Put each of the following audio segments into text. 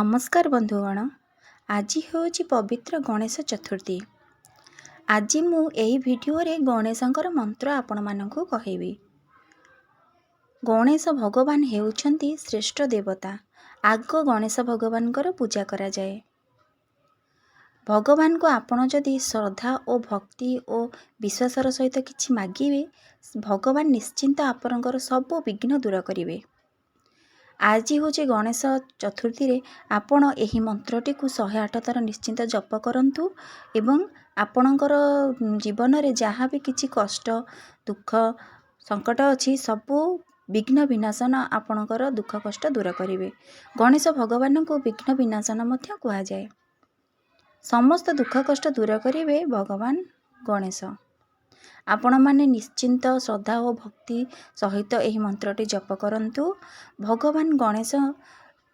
नमस्कार बंधुगण। आज हूँ पवित्र गणेश चतुर्थी। आज मु एही वीडियो रे गणेशंकर मंत्र आपण मानकु कहबी। गणेश भगवान हेउछंती श्रेष्ठ देवता। आग गणेश भगवानकर पूजा करा जाए। भगवान को आपण जदि श्रद्धा और भक्ति और विश्वासर सहित किछि मागिबे, भगवान निश्चिंत आपणकर सब विघ्न दूर करिवे। आज हूँ गणेश चतुर्थी रे आपण एही मंत्रटी को 108 थर निश्चिंत जप करंतु एवं आपणकर जीवन रे जहाँ भी किछि कष्ट दुख संकट अछि सबु विघ्न विनाशन आपणकर दुख कष्ट दूर करिवे। गणेश भगवान को विघ्न विनाशन मध्य कहा जाए। समस्त दुख कष्ट दूर करिवे भगवान गणेश। आपण माने निश्चिंत श्रद्धा और भक्ति सहित एही मंत्रटी जप करंतु। भगवान गणेश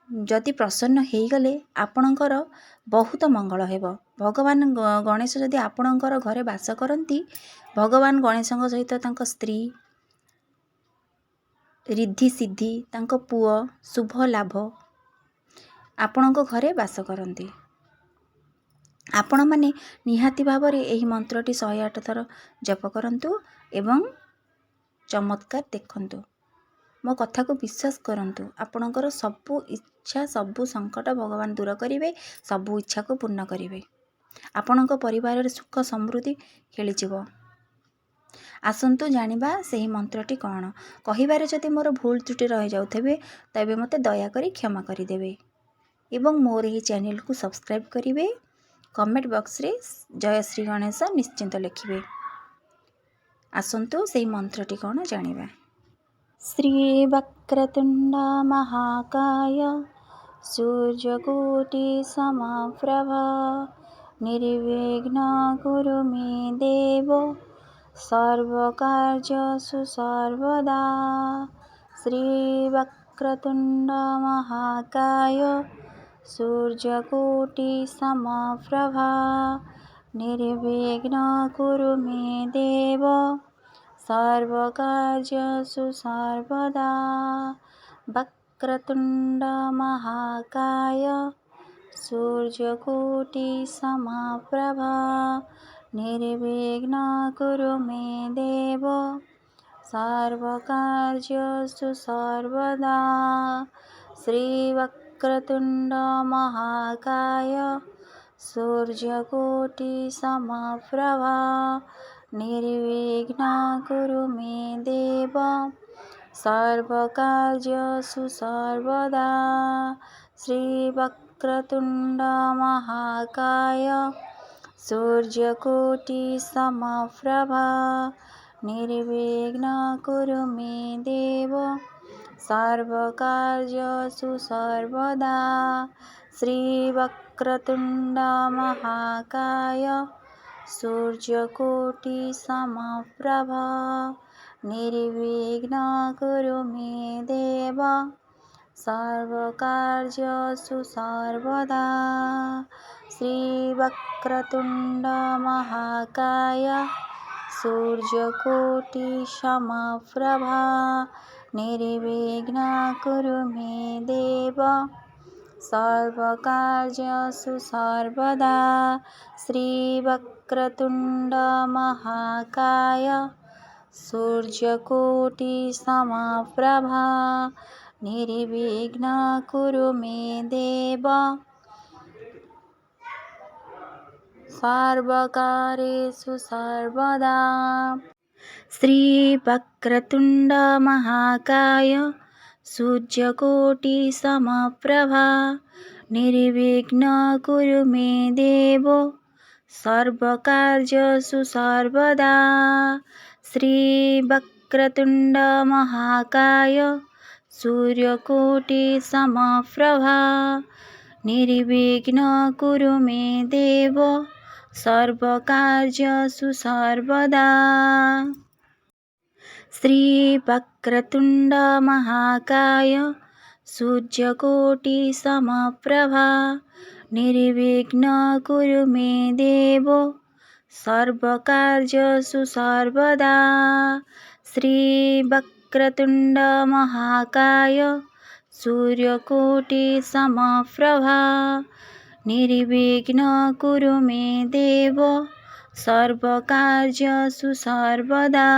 जदि प्रसन्न हो गले आपणकर बहुत मंगल हेब। भगवान गणेश जदि आपणकर घरे वास करती, भगवान गणेश सहित तांको स्त्री रिद्धि सिद्धि तांको पुओ शुभ लाभ आपणको घरे वास करती। आपण माने निहाती भाव रे एही मंत्रटी 108 थर जप करंतु एवं चमत्कार देखंतु। मो कथा को विश्वास करंतु। आपणकर सबु इच्छा सबु संकट भगवान दूर करिवे, सबु इच्छा को पूर्ण करिवे। आपणको परिवार रे सुख समृद्धि खेलिजिवो। आसंतु जानिबा सेही मंत्रटी कौन। कहिबारे जदि मोर भूल त्रुटि रहि जाउथबे तबे मते दया करी क्षमा करि देबे एवं मोर एही चैनल को सब्सक्राइब करिवे। कमेंट बॉक्स रे जय श्री गणेश निश्चिंत लिखिबे। आसंतु सेही मंत्रटी कौन जानिबा। श्री वक्रतुंड महाकाय सूर्यकोटि समप्रभा निर्विघ्न कुरु मे देव सर्वकार्येषु सर्वदा। श्री वक्रतुंड महाकाय सूर्यकोटि समप्रभा निर्विघ्न कुरु मे देव सर्वकार्येषु सर्वदा। वक्रतुंड महाकाय सूर्यकोटि समप्रभा निर्विघ्न कुरु मे देव सर्वकार्येषु सर्वदा। श्री वक्रतुंड महाकाय सूर्यकोटि समप्रभा निर्विघ्न कुरु मे देव सर्वकार्येषु सर्वदा। श्री वक्रतुंड महाकाय सूर्यकोटि समप्रभा निर्विघ्न कुरु मे देव सर्वकार्येषु सर्वदा। श्री वक्रतुंड महाकाय सूर्यकोटि समप्रभा निर्विघ्न कुरु मे देव सर्वकार्येषु सर्वदा। श्री वक्रतुंड महाकाय सूर्यकोटि समप्रभा निर्विघ्न कुरु मे देव सर्वकार्येषु सर्वदा। श्री वक्रतुंड महाकाय सूर्यकोटि समप्रभा निर्विघ्न कुरु मे देव सर्वकार्येषु सर्वदा। श्री वक्रतुंड महाकाय सूर्यकोटि समप्रभा निर्विघ्न कुरु मे देव सर्वकार्येषु सर्वदा। श्री वक्रतुंड महाकाय सूर्यकोटि समप्रभा निर्विघ्न कुरु मे देव सर्वकार्येषु सर्वदा। श्री वक्रतुंड महाकाय सूर्यकोटि समप्रभा निर्विघ्न कुरु मे देव सर्वकार्येषु सर्वदा। श्री वक्रतुंड महाकाय सूर्यकोटि समप्रभा निर्विघ्न कुरु मे देव सर्वकार्येषु सर्वदा।